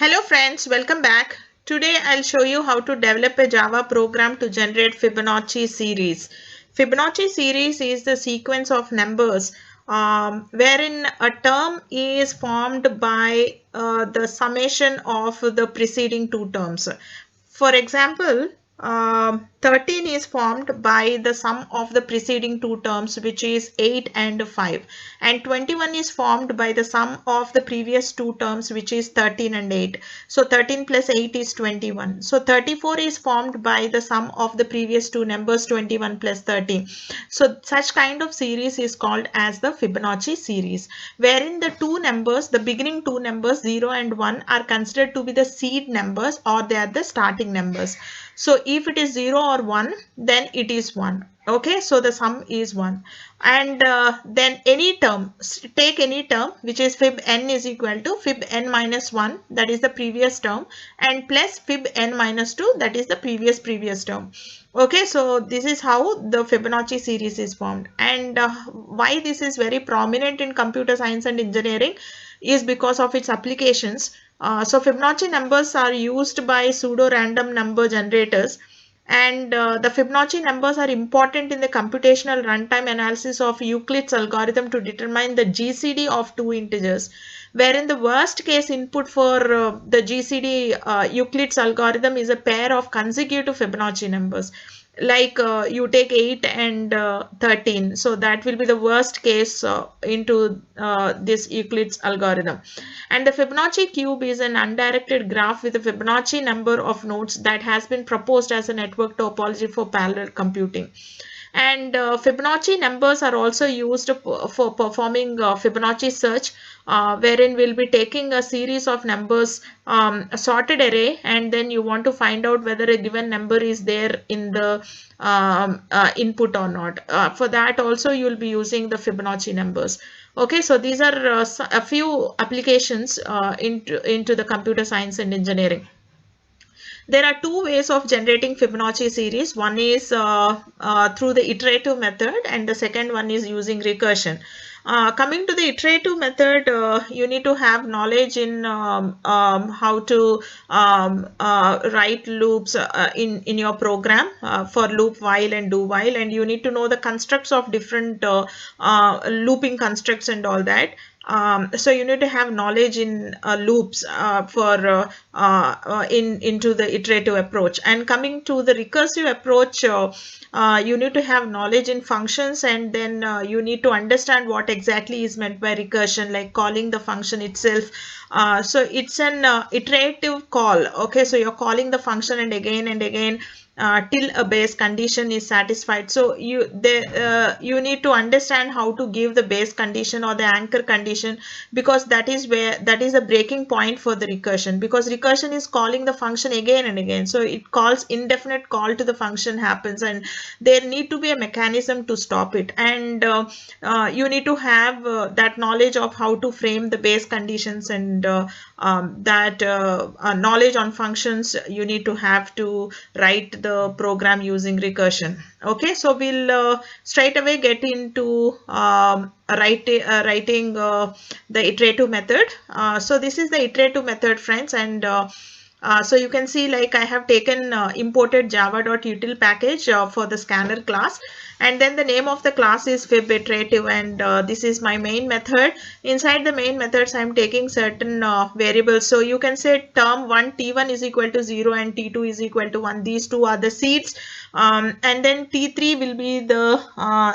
Hello friends, welcome back. Today I'll show you how to develop a Java program to generate Fibonacci series. Fibonacci series is the sequence of numbers wherein a term is formed by the summation of the preceding two terms. For example, 13 is formed by the sum of the preceding two terms, which is 8 and 5, and 21 is formed by the sum of the previous two terms, which is 13 and 8. So 13 plus 8 is 21. So 34 is formed by the sum of the previous two numbers, 21 plus 13. So such kind of series is called as the Fibonacci series, wherein the two numbers, the beginning two numbers 0 and 1, are considered to be the seed numbers, or they are the starting numbers. So if it is 0 or 1, then it is 1. Okay, so the sum is 1. And then any term, take any term which is fib n is equal to fib n minus 1, that is the previous term, and plus fib n minus 2, that is the previous term. Okay, so this is how the Fibonacci series is formed. And why this is very prominent in computer science and engineering is because of its applications. So Fibonacci numbers are used by pseudo-random number generators, and the Fibonacci numbers are important in the computational runtime analysis of Euclid's algorithm to determine the GCD of two integers, wherein the worst case input for the GCD Euclid's algorithm is a pair of consecutive Fibonacci numbers. Like you take 8 and 13, so that will be the worst case into this Euclid's algorithm. And the Fibonacci cube is an undirected graph with a Fibonacci number of nodes that has been proposed as a network topology for parallel computing. And Fibonacci numbers are also used for performing Fibonacci search, wherein we'll be taking a series of numbers, a sorted array, and then you want to find out whether a given number is there in the input or not. For that also you'll be using the Fibonacci numbers. Okay, so these are a few applications into the computer science and engineering. There are two ways of generating Fibonacci series. One is through the iterative method, and the second one is using recursion. Coming to the iterative method, you need to have knowledge in how to write loops in your program for loop, while, and do while, and you need to know the constructs of different looping constructs and all that. So you need to have knowledge in loops into the iterative approach. And coming to the recursive approach, you need to have knowledge in functions, and then you need to understand what exactly is meant by recursion, like calling the function itself. So it's an iterative call. Okay, so you're calling the function and again till a base condition is satisfied. So you need to understand how to give the base condition or the anchor condition, because that is a breaking point for the recursion, because recursion is calling the function again and again. So it calls indefinite call to the function happens, and there need to be a mechanism to stop it. And you need to have that knowledge of how to frame the base conditions, and that knowledge on functions you need to have to write the program using recursion. Okay, so we'll straight away get into writing the iterative method. So this is the iterative method, friends, and so you can see, like, I have taken imported java.util package for the scanner class, and then the name of the class is fibiterative, and this is my main method. Inside the main methods I am taking certain variables. So you can say term 1, t1 is equal to 0 and t2 is equal to 1. These two are the seeds, and then t3 will be the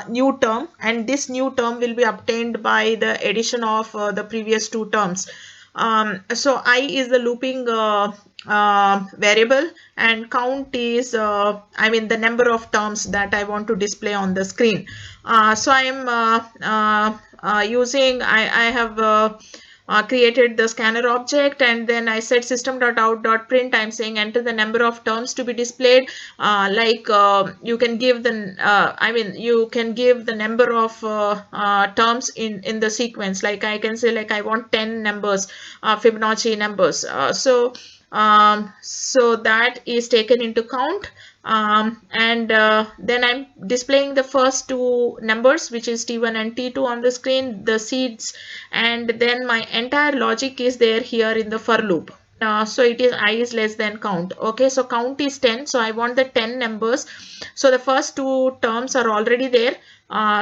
new term, and this new term will be obtained by the addition of the previous two terms. So I is the looping variable, and count is the number of terms that I want to display on the screen. So I am using, I have created the scanner object, and then I said system.out.print. I'm saying enter the number of terms to be displayed. You can give the you can give the number of terms in the sequence. Like I can say, like, I want 10 numbers, Fibonacci numbers. So that is taken into count. And then I'm displaying the first two numbers, which is t1 and t2 on the screen, the seeds, and then my entire logic is there here in the for loop. so it is I is less than count. Okay, so count is 10, so I want the 10 numbers. So the first two terms are already there,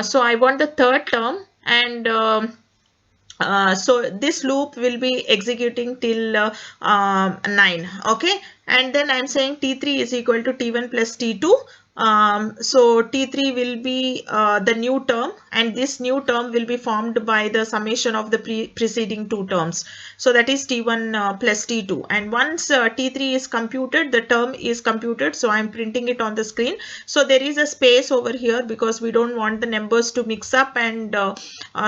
so I want the third term, and so this loop will be executing till 9. Okay, and then I'm saying T3 is equal to T1 plus T2. So T3 will be the new term, and this new term will be formed by the summation of the preceding two terms. So that is T1 plus T2. And once T3 is computed, the term is computed. So I'm printing it on the screen. So there is a space over here because we don't want the numbers to mix up, and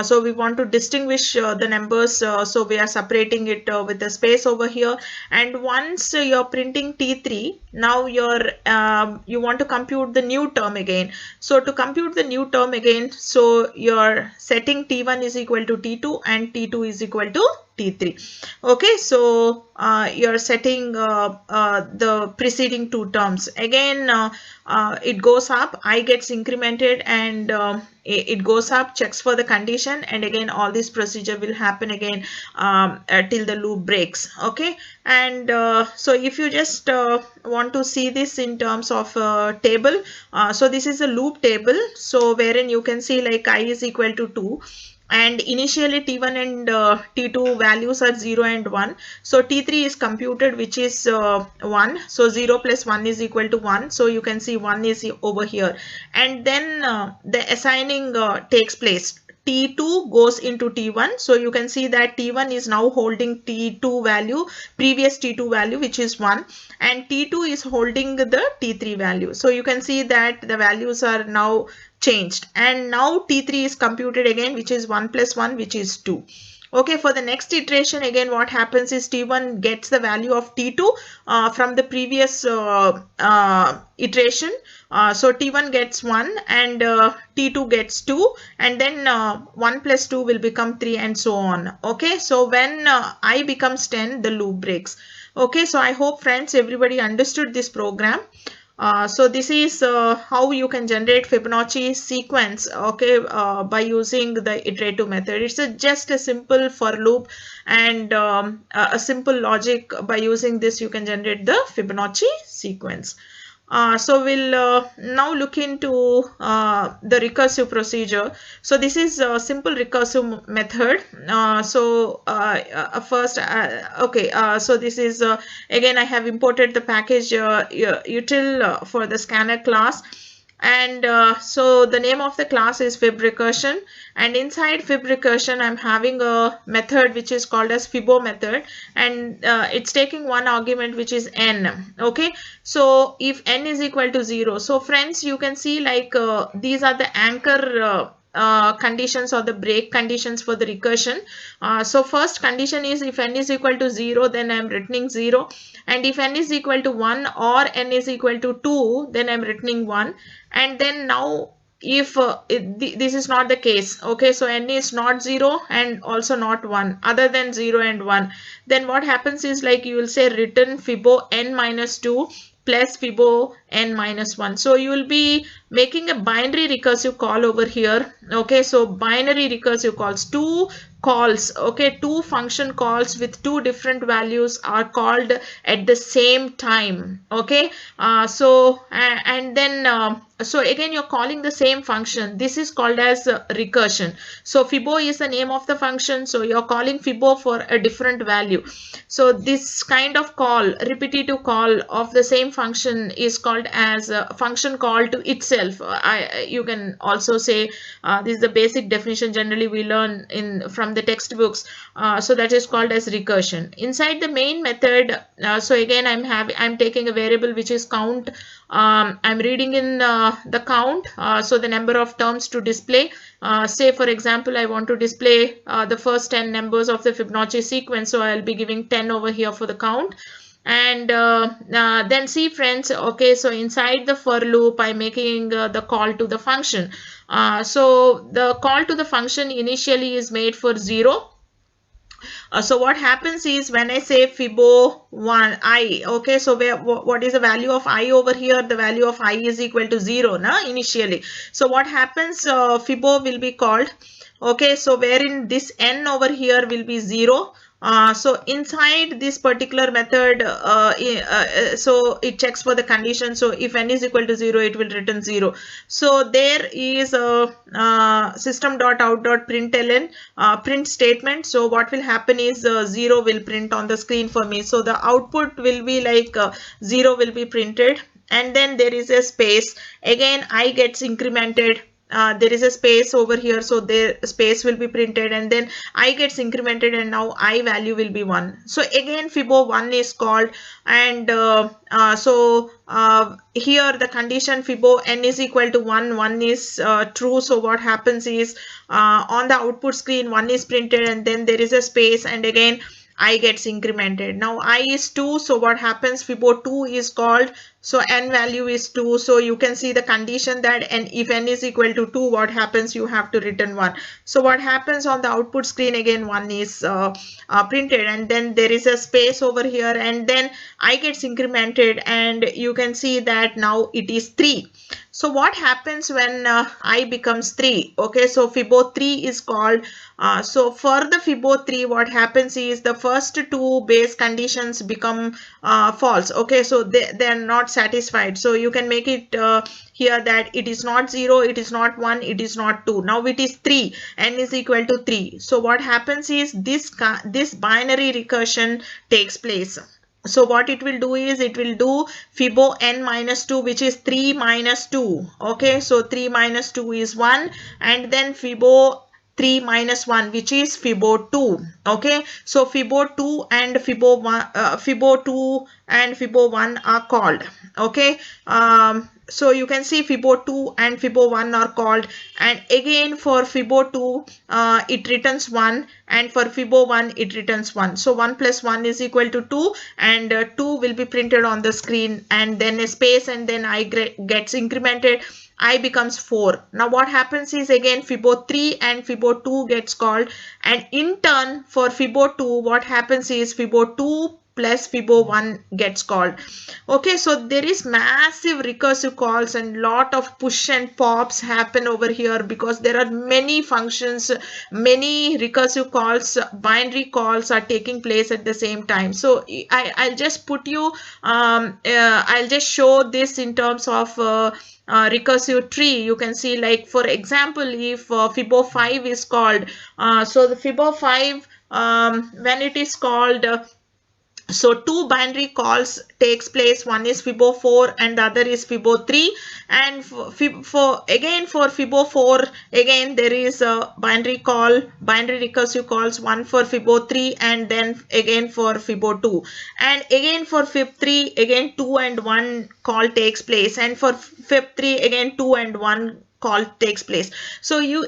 so we want to distinguish the numbers. So we are separating it with the space over here. And once you're printing T3, now you want to compute the new term again. So to compute the new term again, so you're setting T1 is equal to T2 and T2 is equal to T3. Okay, so you're setting the preceding two terms. Again, it goes up, I gets incremented, and it goes up, checks for the condition, and again all this procedure will happen again till the loop breaks. Okay, and so if you just want to see this in terms of table, so this is a loop table, so wherein you can see like I is equal to 2. And initially T1 and T2 values are 0 and 1. So T3 is computed, which is 1. So 0 plus 1 is equal to 1. So you can see 1 is over here. And then the assigning takes place. T2 goes into T1. So you can see that T1 is now holding T2 value, previous T2 value, which is 1. And T2 is holding the T3 value. So you can see that the values are now changed, and now T3 is computed again, which is 1 plus 1, which is 2. Okay, for the next iteration, again what happens is T1 gets the value of T2 from the previous iteration. So T1 gets 1 and T2 gets 2, and then 1 plus 2 will become 3, and so on. Okay, so when I becomes 10, the loop breaks. Okay, so I hope friends everybody understood this program. So this is how you can generate Fibonacci sequence, okay, by using the iterative method. It's just a simple for loop and a simple logic. By using this you can generate the Fibonacci sequence. So we'll now look into the recursive procedure. So this is a simple recursive method. First, okay, so this is again I have imported the package util for the scanner class. And so the name of the class is Fib Recursion, and inside Fib Recursion I'm having a method which is called as Fibo method, and it's taking one argument which is n. Okay, so if n is equal to 0, so friends you can see like these are the anchor conditions or the break conditions for the recursion. So first condition is if n is equal to 0, then I am returning 0, and if n is equal to 1 or n is equal to 2, then I am returning 1. And then now if this is not the case, okay, so n is not 0 and also not 1, other than 0 and 1, then what happens is like you will say return Fibo n minus 2 plus Fibo n minus 1. So you will be making a binary recursive call over here. Okay, so binary recursive calls, two calls, okay, two function calls with two different values are called at the same time. Okay, so again you're calling the same function. This is called as recursion. So Fibo is the name of the function, so you're calling Fibo for a different value. So this kind of call, repetitive call of the same function, is called as a function call to itself. You can also say this is the basic definition generally we learn from the textbooks. So that is called as recursion. Inside the main method, so again I'm taking a variable which is count. I'm reading in the count, so the number of terms to display. Say for example I want to display the first 10 numbers of the Fibonacci sequence, so I'll be giving 10 over here for the count. And then see friends, okay, so inside the for loop I'm making the call to the function. So the call to the function initially is made for 0. So what happens is when I say Fibo 1 I, okay, so what is the value of I over here? The value of I is equal to 0 initially. So what happens, Fibo will be called, okay, so wherein this n over here will be 0. So inside this particular method, so it checks for the condition. So if n is equal to 0, it will return 0. So there is a system.out.println print statement. So what will happen is 0 will print on the screen for me. So the output will be like 0 will be printed, and then there is a space. Again, I gets incremented. There is a space over here, so the space will be printed, and then I gets incremented, and now I value will be 1. So again Fibo 1 is called, and here the condition Fibo n is equal to 1, 1 is true. So what happens is on the output screen 1 is printed, and then there is a space, and again I gets incremented. Now I is 2, so what happens, Fibo 2 is called, so n value is 2. So you can see the condition that if n is equal to 2, what happens, you have to return 1. So what happens on the output screen, again 1 is printed, and then there is a space over here, and then I gets incremented, and you can see that now it is 3. So what happens when I becomes 3? Okay, so Fibo 3 is called. So for the Fibo 3, what happens is the first two base conditions become false. Okay, so they are not satisfied. So you can make it here that it is not 0, it is not 1, it is not 2. Now it is 3, n is equal to 3. So what happens is this binary recursion takes place. So what it will do is it will do Fibo n minus 2, which is 3 minus 2. Okay, so 3 minus 2 is 1, and then Fibo 3 minus 1, which is Fibo 2. Okay, so Fibo 2 and Fibo 1, Fibo 2 and Fibo 1 are called. Okay, so you can see Fibo 2 and Fibo 1 are called, and again for Fibo 2 it returns 1, and for Fibo 1 it returns 1. So 1 plus 1 is equal to 2, and 2 will be printed on the screen, and then a space, and then I gets incremented, I becomes 4. Now what happens is again Fibo 3 and Fibo 2 gets called, and in turn for Fibo 2 what happens is Fibo 2 plus Fibo 1 gets called. Okay, so there is massive recursive calls, and lot of push and pops happen over here because there are many functions, many recursive calls, binary calls are taking place at the same time. So I'll just put you I'll just show this in terms of recursive tree. You can see, like for example, if Fibo 5 is called, so the Fibo 5 when it is called, so two binary calls takes place. One is Fibo 4 and the other is Fibo 3. And for Fibo 4, again there is a binary recursive calls, one for Fibo 3 and then again for Fibo 2. And again for Fib 3, again 2 and 1 call takes place. And for Fib 3, again 2 and 1 call takes place. So you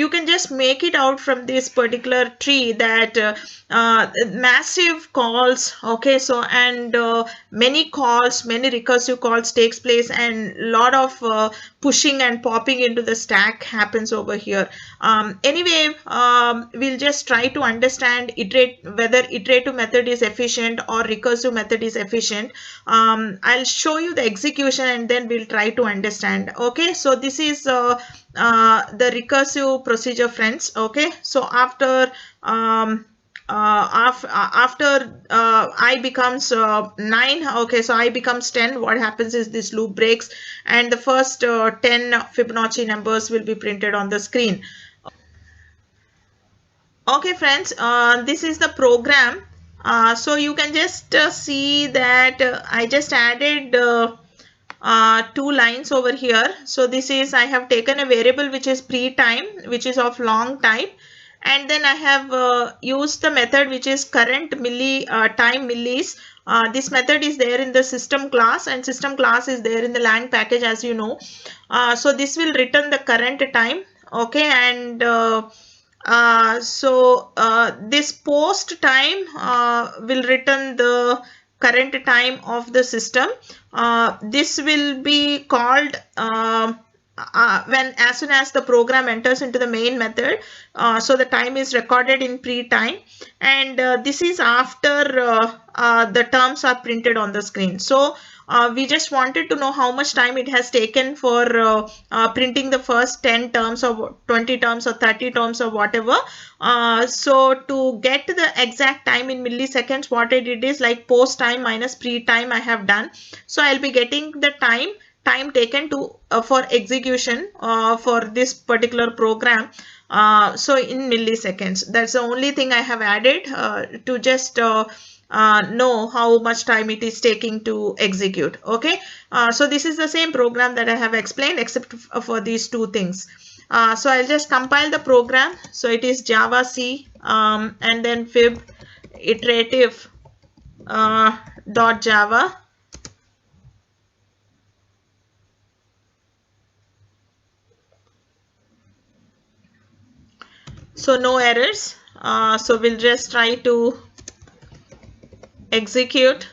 can just make it out from this particular tree that massive calls, okay, so and many recursive calls takes place, and lot of pushing and popping into the stack happens over here. Anyway, we'll just try to understand whether iterative method is efficient or recursive method is efficient. I'll show you the execution and then we'll try to understand. Okay, so this is the recursive procedure, friends. Okay, so after I becomes 9, okay, so I becomes 10, what happens is this loop breaks and the first 10 Fibonacci numbers will be printed on the screen. Okay, friends, this is the program. So you can just see that I just added 2 lines over here. So this is, I have taken a variable which is pre-time, which is of long type, and then I have used the method which is current time millis. This method is there in the system class, and system class is there in the lang package, as you know. So this will return the current time. Okay, and this post time will return the current time of the system. This will be called as soon as the program enters into the main method. So the time is recorded in pre-time, and this is after the terms are printed on the screen. So we just wanted to know how much time it has taken for printing the first 10 terms or 20 terms or 30 terms or whatever. So to get the exact time in milliseconds, what I did is like post time minus pre time I have done. So I'll be getting the time taken to for execution for this particular program. So in milliseconds, that's the only thing I have added to just know how much time it is taking to execute. Okay, so this is the same program that I have explained except for these two things. So I'll just compile the program. So it is Java C and then fib iterative .java. So no errors. So we'll just try to execute.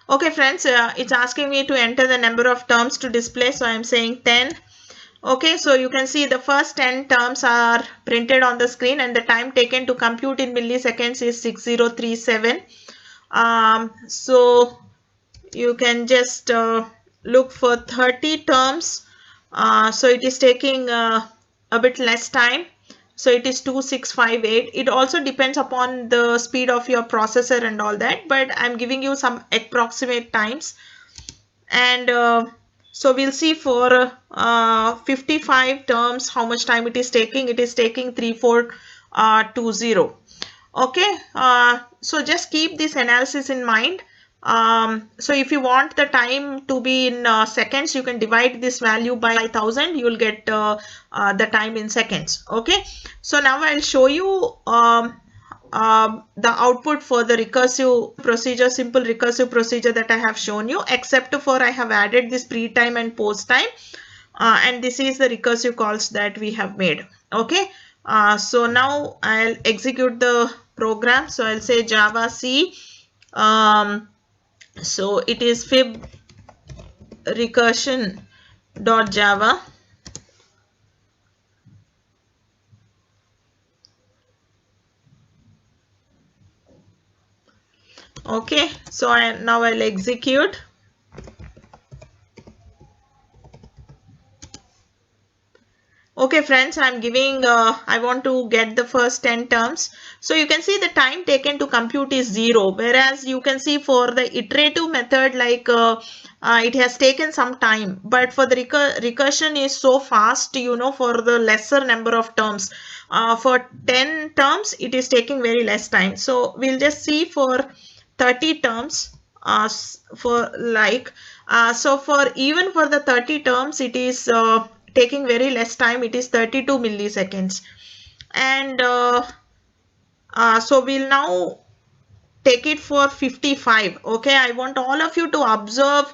Okay friends, it's asking me to enter the number of terms to display, so I'm saying 10. Okay, so you can see the first 10 terms are printed on the screen and the time taken to compute in milliseconds is 6037. So you can just look for 30 terms. So it is taking a bit less time. So it is 2658. It also depends upon the speed of your processor and all that, but I'm giving you some approximate times. And so we'll see for 55 terms how much time it is taking. It is taking 3420. Okay, so just keep this analysis in mind. So if you want the time to be in seconds, you can divide this value by 1000. You will get the time in seconds. Okay, so now I'll show you the output for the recursive procedure, simple recursive procedure that I have shown you, except for I have added this pre-time and post-time, and this is the recursive calls that we have made. Okay, so now I'll execute the program. So I'll say Java C. So it is fib recursion.java. Okay, so now I'll execute. Okay friends, I'm giving, I want to get the first 10 terms. So you can see the time taken to compute is 0. Whereas you can see for the iterative method, like it has taken some time. But for the recursion is so fast, you know, for the lesser number of terms. For 10 terms, it is taking very less time. So we'll just see for 30 terms for like, so for even for the 30 terms, it is taking very less time. It is 32 milliseconds. And so we'll now take it for 55. Okay, I want all of you to observe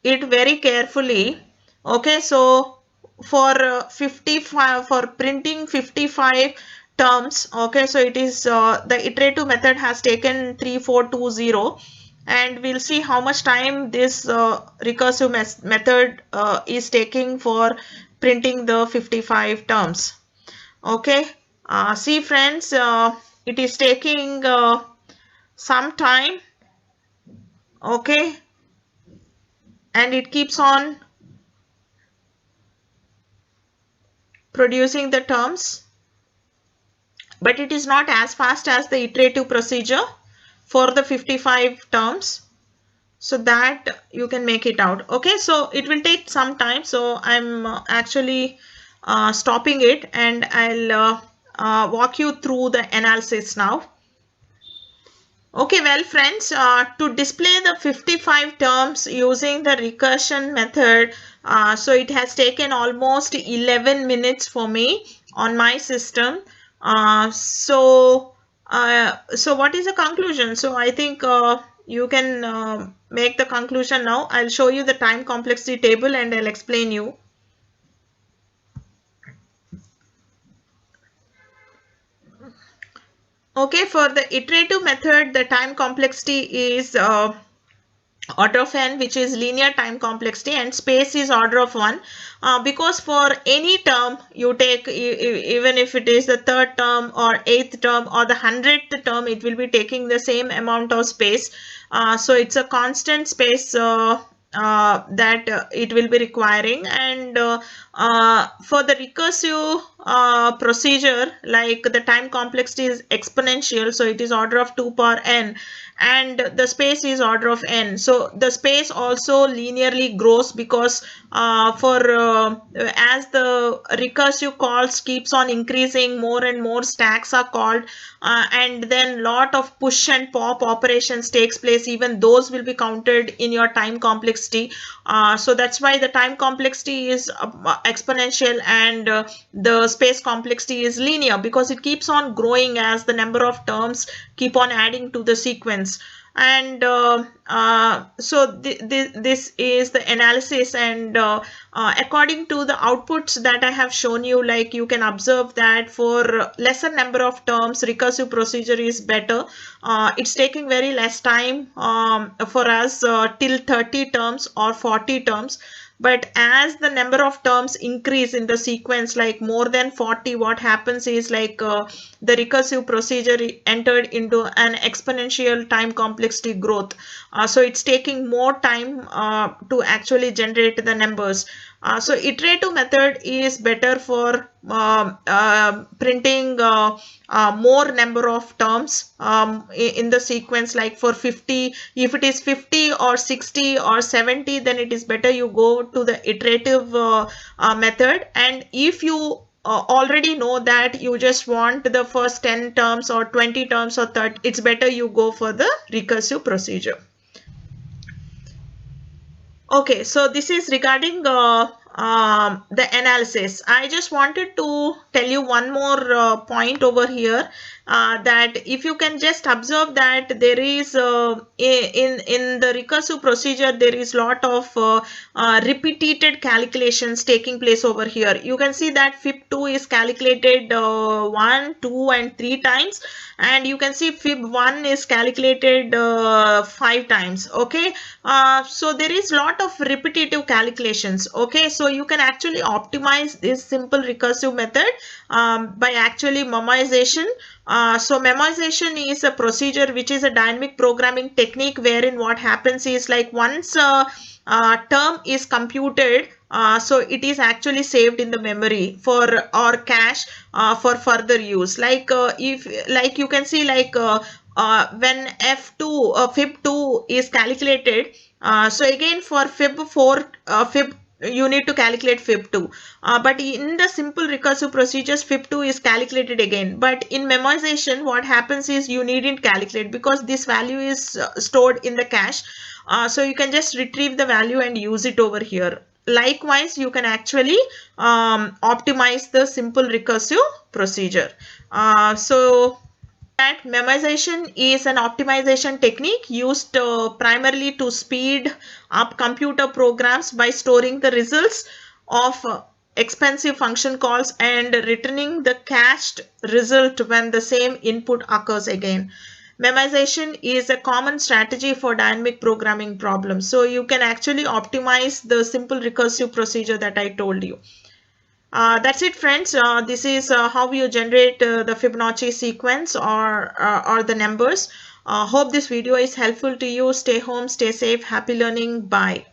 it very carefully. Okay, so for 55, for printing 55 terms, okay, so it is the iterative method has taken 3420, and we'll see how much time this recursive method is taking for printing the 55 terms. Okay, see friends, it is taking some time. Okay, and it keeps on producing the terms, but it is not as fast as the iterative procedure for the 55 terms, so that you can make it out. Okay, so it will take some time, so I'm actually stopping it, and I'll walk you through the analysis now. Okay, well friends, to display the 55 terms using the recursion method, so it has taken almost 11 minutes for me on my system. So what is the conclusion? So I think you can make the conclusion now. I'll show you the time complexity table and I'll explain you. Okay, for the iterative method, the time complexity is order of n, which is linear time complexity, and space is order of 1, because for any term you take, even if it is the third term or eighth term or the 100th term, it will be taking the same amount of space. So it's a constant space that it will be requiring. And for the recursive procedure, like the time complexity is exponential, so it is order of 2 power n, and the space is order of n. So the space also linearly grows, because as the recursive calls keeps on increasing, more and more stacks are called, and then lot of push and pop operations takes place. Even those will be counted in your time complexity. So that's why the time complexity is exponential, and the space complexity is linear, because it keeps on growing as the number of terms keep on adding to the sequence. And so this is the analysis. And according to the outputs that I have shown you, like you can observe that for lesser number of terms, recursive procedure is better. It's taking very less time for us till 30 terms or 40 terms. But as the number of terms increase in the sequence, like more than 40, what happens is like the recursive procedure entered into an exponential time complexity growth. So it's taking more time to actually generate the numbers. So iterative method is better for printing more number of terms in the sequence. Like for 50, if it is 50 or 60 or 70, then it is better you go to the iterative method. And if you already know that you just want the first 10 terms or 20 terms or 30, it's better you go for the recursive procedure. Okay, so this is regarding the analysis. I just wanted to tell you one more point over here, that if you can just observe that there is in the recursive procedure, there is lot of repeated calculations taking place over here. You can see that fib2 is calculated 1, 2 and 3 times, and you can see fib1 is calculated 5 times. Okay, so there is lot of repetitive calculations. Okay, so you can actually optimize this simple recursive method by actually memoization. So memoization is a procedure which is a dynamic programming technique, wherein what happens is like once term is computed, so it is actually saved in the memory for or cache for further use. Like if like you can see like when fib2 is calculated, so again for fib4 you need to calculate fib2, but in the simple recursive procedures fib2 is calculated again. But in memoization what happens is you needn't calculate, because this value is stored in the cache. So you can just retrieve the value and use it over here. Likewise, you can actually optimize the simple recursive procedure. So that memoization is an optimization technique used primarily to speed up computer programs by storing the results of expensive function calls and returning the cached result when the same input occurs again. Memoization is a common strategy for dynamic programming problems. So you can actually optimize the simple recursive procedure that I told you. That's it, friends. This is how you generate the Fibonacci sequence or the numbers. Hope this video is helpful to you. Stay home, stay safe, happy learning. Bye.